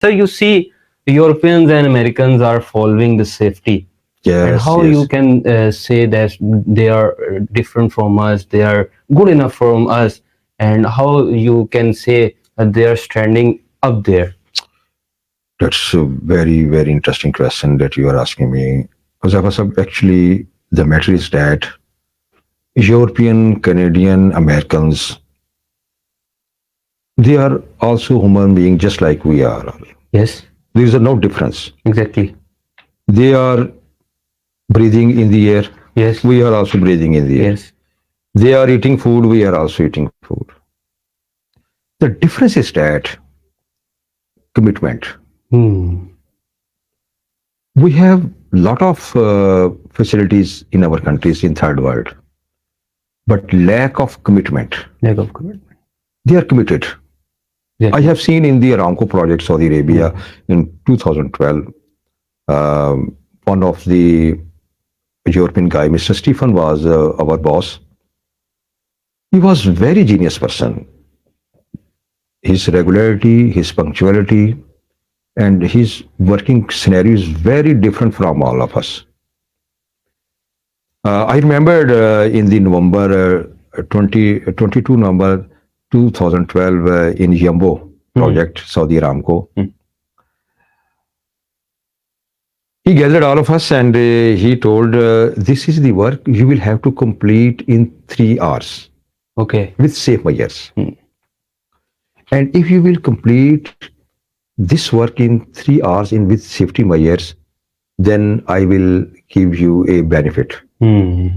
So you see, Europeans and Americans are following the safety, and Yes, how you yes. can say that they are different from us, they are good enough from us, and how you can say that they are standing up there. That's a very, very interesting question that you are asking me. Huzaifa sir, actually, the matter is that European, Canadian, Americans, they are also human beings just like we are. Yes, There is no difference. exactly. They are breathing in the air. Yes, We are also breathing in the air. yes. They are eating food. We are also eating food. The difference is that commitment. Hmm. We have lot of facilities in our countries in third world, but lack of commitment. Lack of commitment. They are committed. I Exactly. have seen in the Aramco project, Saudi Arabia, Hmm. in 2012, one of the European guy, Mr. Stephen, was our boss. He was very genius person. His regularity, his punctuality, and his working scenario is very different from all of us. I remembered in the November 22 November 2012 in Yambo Hmm. project, Saudi Aramco. Hmm. He gathered all of us and he told, this is the work you will have to complete in 3 hours Okay. with safe measures. Hmm. And if you will complete this work in 3 hours in with safety measures, then I will give you a benefit. Hmm.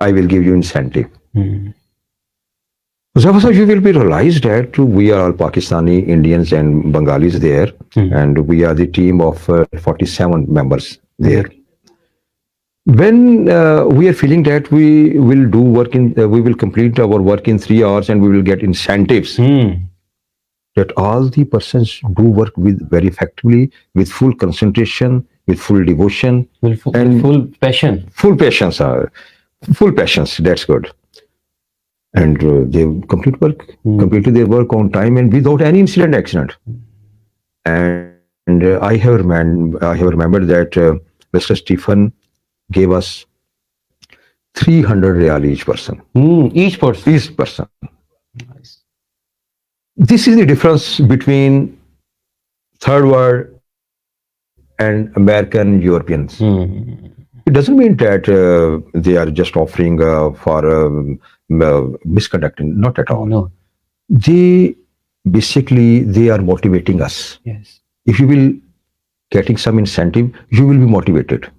I will give you incentive. Hmm. Zavasa, you will be realized that we are all Pakistani, Indians, and Bengalis there, Hmm. and we are the team of 47 members there. Exactly. When we are feeling that we will do work in, we will complete our work in 3 hours, and we will get incentives. Hmm. That all the persons do work with very effectively, with full concentration, with full devotion, With and full passion. full patience. Full patience. That's good. And they Hmm. completed their work on time and without any incident accident. And I have remembered that Mr. Stephen gave us 300 real each person. Hmm. Each person. Each person. Nice. This is the difference between third world and American Europeans. Hmm. It doesn't mean that they are just offering for misconducting. Not at all. No. They basically they are motivating us. Yes. If you will getting some incentive, you will be motivated.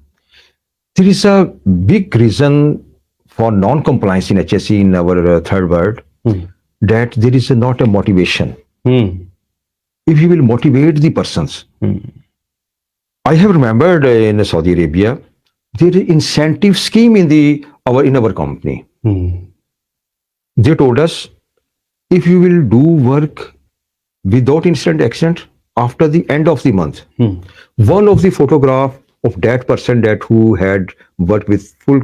There is a big reason for non-compliance in HSE in our third world, Hmm. that there is not a motivation. Hmm. If you will motivate the persons, Hmm. I have remembered in Saudi Arabia, there is incentive scheme in our company. Hmm. They told us, if you will do work without incident accident after the end of the month, Hmm. one of the photograph of that person that who had worked with full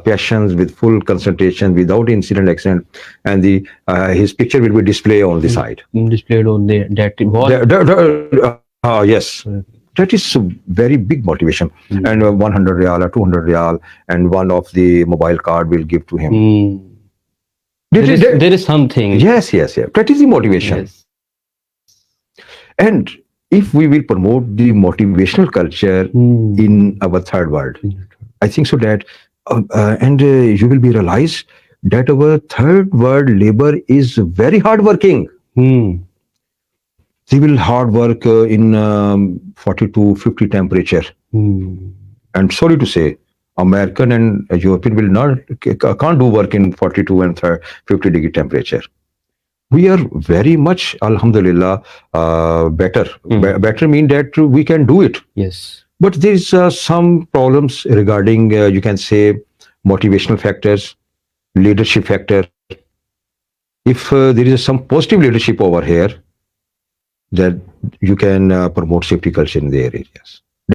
passions, with full concentration, without incident accident, and the his picture will be displayed on the side. Displayed on that wall. Yes, that is a very big motivation. And 100 real or 200 real, and one of the mobile card will give to him. Hmm. There is something. Yes, yes, yes. That is the motivation. Yes. And if we will promote the motivational culture Hmm. in our third world, I think so that, and you will be realized that our third world labor is very hardworking. Hmm. They will hard work in 40 to 50 temperature. Hmm. And sorry to say, American and European will not can't do work in 42 and 50-degree temperature. We are very much, alhamdulillah, better. Better mean that we can do it. Yes. But there is some problems regarding, you can say, motivational factors, leadership factor. If there is some positive leadership over here, that you can promote safety culture in their areas.